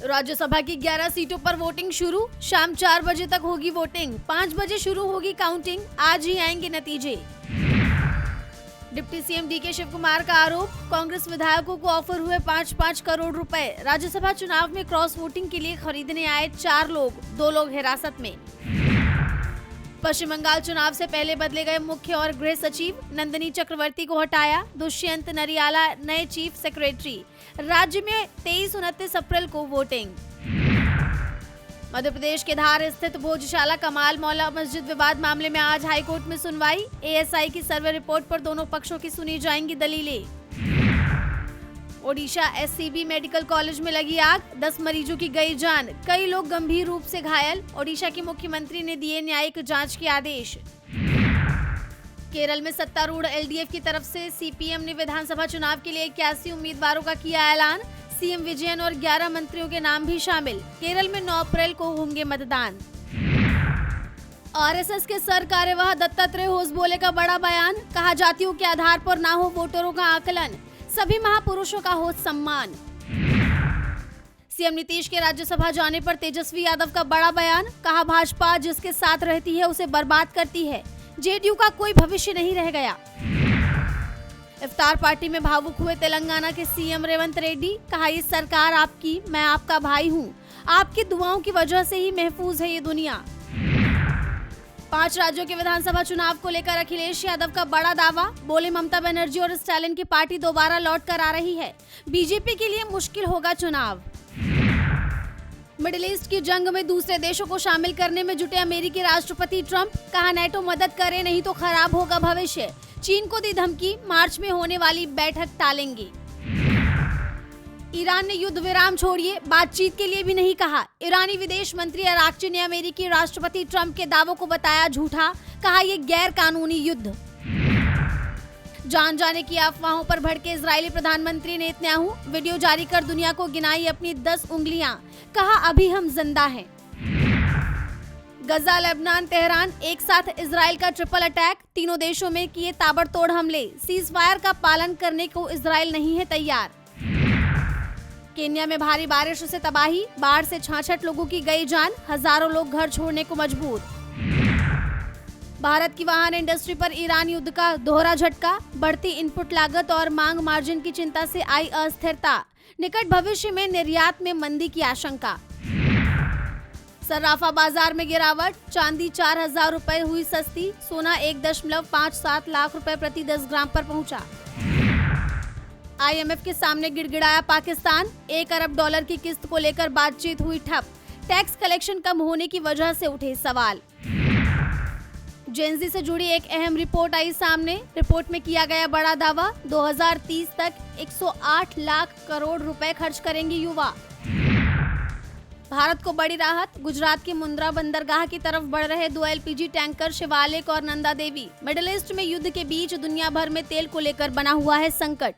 राज्यसभा की 11 सीटों पर वोटिंग शुरू। शाम 4 बजे तक होगी वोटिंग। 5 बजे शुरू होगी काउंटिंग। आज ही आएंगे नतीजे। डिप्टी सीएम डीके शिव कुमार का आरोप, कांग्रेस विधायकों को ऑफर हुए 5-5 करोड़ रुपए। राज्यसभा चुनाव में क्रॉस वोटिंग के लिए खरीदने आए 4 लोग, 2 लोग हिरासत में। पश्चिम बंगाल चुनाव से पहले बदले गए मुख्य और गृह सचिव, नंदिनी चक्रवर्ती को हटाया। दुष्यंत नरियाला नए चीफ सेक्रेटरी। राज्य में 23-29 अप्रैल को वोटिंग। मध्य प्रदेश के धार स्थित भोजशाला कमाल मौला मस्जिद विवाद मामले में आज हाईकोर्ट में सुनवाई। एएसआई की सर्वे रिपोर्ट पर दोनों पक्षों की सुनी जाएंगी दलीलें। ओडिशा एससीबी मेडिकल कॉलेज में लगी आग, 10 मरीजों की गई जान, कई लोग गंभीर रूप से घायल। ओडिशा के मुख्यमंत्री ने दिए न्यायिक जांच के आदेश। केरल में सत्तारूढ़ एलडीएफ की तरफ से सीपीएम ने विधानसभा चुनाव के लिए 81 उम्मीदवारों का किया ऐलान। सीएम विजयन और 11 मंत्रियों के नाम भी शामिल। केरल में 9 अप्रैल को होंगे मतदान। आरएसएस के सर कार्यवाह दत्तात्रेय होसबोले का बड़ा बयान, कहा जातियों के आधार पर ना हो वोटरों का आकलन, सभी महापुरुषों का हो सम्मान। सीएम नीतीश के राज्यसभा जाने पर तेजस्वी यादव का बड़ा बयान, कहा भाजपा जिसके साथ रहती है उसे बर्बाद करती है, जेडीयू का कोई भविष्य नहीं रह गया। इफ्तार पार्टी में भावुक हुए तेलंगाना के सीएम रेवंत रेड्डी, कहा ये सरकार आपकी, मैं आपका भाई हूँ, आपकी दुआओं की वजह से ही महफूज है ये दुनिया। 5 राज्यों के विधानसभा चुनाव को लेकर अखिलेश यादव का बड़ा दावा, बोले ममता बनर्जी और स्टालिन की पार्टी दोबारा लौट कर आ रही है, बीजेपी के लिए मुश्किल होगा चुनाव। मिडिल ईस्ट की जंग में दूसरे देशों को शामिल करने में जुटे अमेरिकी राष्ट्रपति ट्रंप, कहा नेटो मदद करे नहीं तो खराब होगा भविष्य। चीन को दी धमकी, मार्च में होने वाली बैठक टालेंगे। ईरान ने युद्ध विराम छोड़िए, बातचीत के लिए भी नहीं कहा। ईरानी विदेश मंत्री अराक्ची ने अमेरिकी राष्ट्रपति ट्रंप के दावों को बताया झूठा, कहा यह गैर कानूनी युद्ध। जान जाने की अफवाहों पर भड़के इजरायली प्रधानमंत्री नेतन्याहू, वीडियो जारी कर दुनिया को गिनाई अपनी 10 उंगलियां, कहा अभी हम जिंदा हैं। गजा, लेबनान, तेहरान, एक साथ इजराइल का ट्रिपल अटैक, तीनों देशों में किए ताबड़तोड़ हमले। सीज फायर का पालन करने को इजराइल नहीं है तैयार। केन्या में भारी बारिश से तबाही, बाढ़ से 66 लोगों की गई जान, हजारों लोग घर छोड़ने को मजबूर। भारत की वाहन इंडस्ट्री पर ईरान युद्ध का दोहरा झटका, बढ़ती इनपुट लागत और मांग मार्जिन की चिंता से आई अस्थिरता, निकट भविष्य में निर्यात में मंदी की आशंका। सर्राफा बाजार में गिरावट, चांदी 4000 रुपए हुई सस्ती, सोना 1.57 लाख रुपए प्रति 10 ग्राम पर पहुंचा। आईएमएफ के सामने गिड़गिड़ाया पाकिस्तान, 1 अरब डॉलर की किस्त को लेकर बातचीत हुई ठप, टैक्स कलेक्शन कम होने की वजह से उठे सवाल। जेनजी से जुड़ी एक अहम रिपोर्ट आई सामने, रिपोर्ट में किया गया बड़ा दावा, 2030 तक 108 लाख करोड़ रुपए खर्च करेंगे युवा। भारत को बड़ी राहत, गुजरात की मुंद्रा बंदरगाह की तरफ बढ़ रहे 2 एलपीजी टैंकर शिवालिक और नंदा देवी। मिडिल ईस्ट में युद्ध के बीच दुनिया भर में तेल को लेकर बना हुआ है संकट।